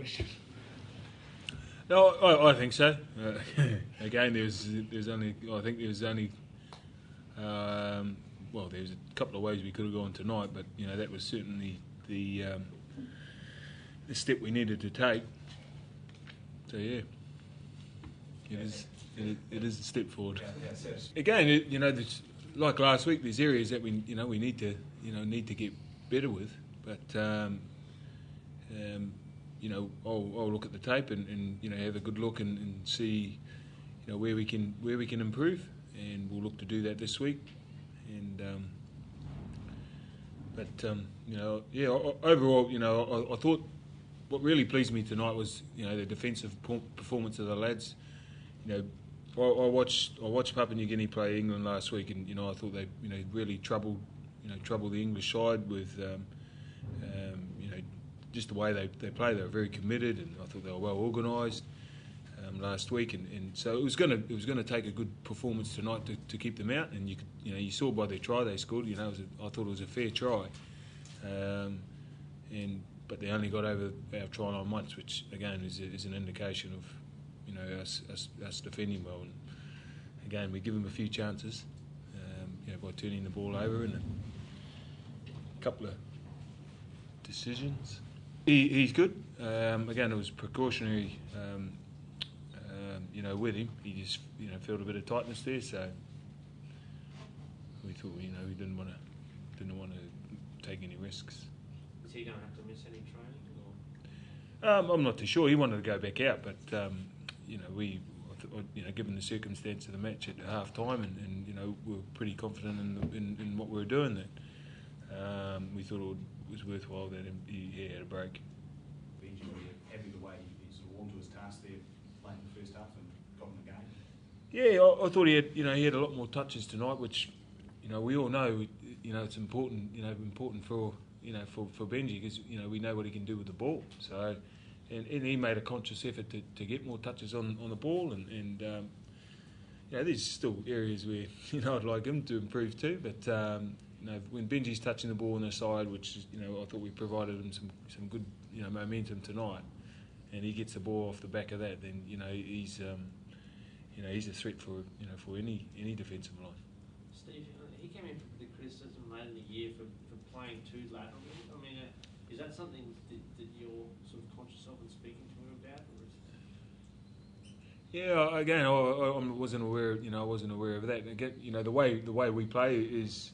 question. No, I think so. Again, there's only well, there's a couple of ways we could have gone tonight, but that was certainly the step we needed to take. So yeah, it is a step forward. Again, like last week, there's areas that we need to get better with, but I'll look at the tape and have a good look and see where we can improve, and we'll look to do that this week. And overall, I thought what really pleased me tonight was the defensive performance of the lads. I watched Papua New Guinea play England last week, and I thought they really troubled the English side with just the way they play. They were very committed, and I thought they were well organised last week. And so it was going to take a good performance tonight to keep them out. And you saw by their try they scored. I thought it was a fair try, but they only got over our try line once, which again is an indication of us defending well. And again, we give them a few chances by turning the ball over and a couple of decisions. He's good. Again, it was precautionary. With him, he just felt a bit of tightness there, so we thought we didn't want to take any risks. Is he going to have to miss any training? I'm not too sure. He wanted to go back out, but given the circumstance of the match at half time, and we were pretty confident in what we were doing, that we thought it was worthwhile that he had a break. Benji, were you happy the way he sort of warmed to his task there, playing the first half and got in the game? Yeah, I thought he had a lot more touches tonight, which we all know it's important for Benji, because we know what he can do with the ball. So. And he made a conscious effort to get more touches on the ball, and there's still areas where I'd like him to improve too. But when Benji's touching the ball on the side, which is, I thought we provided him some good momentum tonight, and he gets the ball off the back of that, then he's a threat for any defensive line. Steve, he came in for the criticism late in the year for playing too laterally. I mean, is that something that you're sort of conscious of and speaking to him about? Yeah, again, I wasn't aware. I wasn't aware of that. Again, the way we play is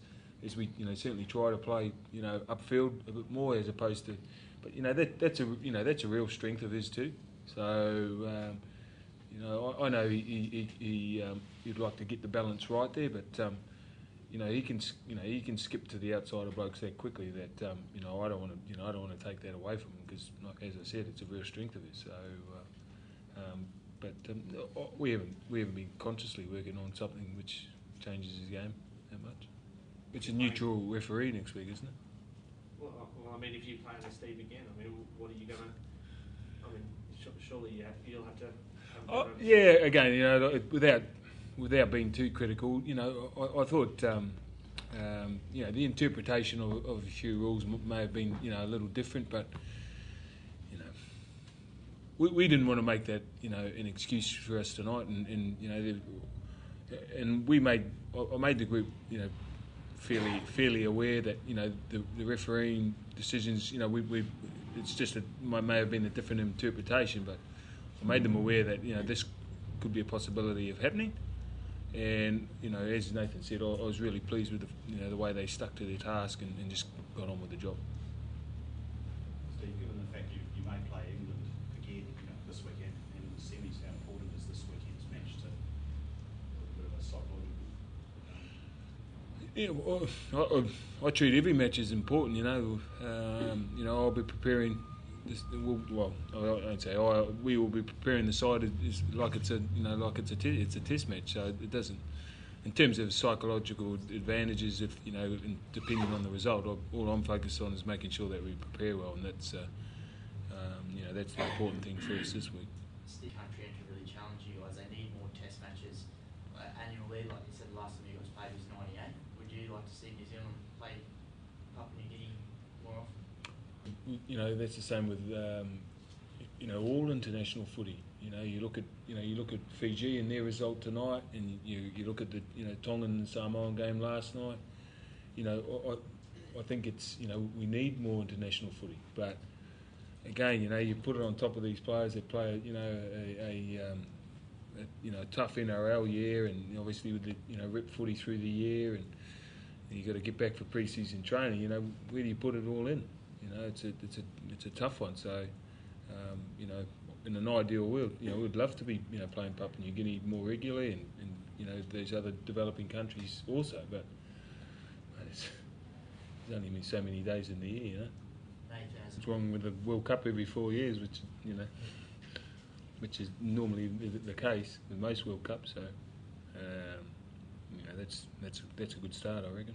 we certainly try to play upfield a bit more, as opposed to, but that's a real strength of his too. So I know he'd like to get the balance right there, but he can skip to the outside of blokes that quickly that I don't want to take that away from him, because, as I said, it's a real strength of his. So, we haven't been consciously working on something which changes his game that much. It's a neutral referee next week, isn't it? Well, I mean, if you play with Steve again, I mean, what are you going to? I mean, surely you'll have to. Yeah, again, without being too critical, I thought the interpretation of a few rules may have been a little different, but we didn't want to make that an excuse for us tonight, and I made the group fairly aware that the refereeing decisions it's just may have been a different interpretation, but I made them aware that this could be a possibility of happening. And as Nathan said, I was really pleased with the way they stuck to their task and just got on with the job. Steve, given the fact you may play England again this weekend and in the semis, how important is this weekend's match to a bit of a psychological? Yeah, I treat every match as important. I'll be preparing. We will be preparing the side like it's a test match. So it doesn't, in terms of psychological advantages, if depending on the result, all I'm focused on is making sure that we prepare well, and that's that's the important thing for us this week. The country to really challenge you guys. They need more test matches annually. Like you said, the last time you guys played was '98. Would you like to see New Zealand play Papua New Guinea more often? That's the same with you know, all international footy. You know, you look at Fiji and their result tonight, and you look at the Tongan and Samoan game last night. You know, I think it's, you know, we need more international footy, but again, you know, you put it on top of these players that play, you know, a tough NRL year, and obviously with the, you know, rip footy through the year, and you got to get back for pre-season training. You know, where do you put it all in? You know, it's a tough one. So, you know, in an ideal world, you know, we'd love to be, you know, playing Papua New Guinea more regularly, and you know, these other developing countries also. But there's only been so many days in the year, you know. What's wrong with the World Cup every 4 years, which is normally the case with most World Cups. So, you know, that's a good start, I reckon.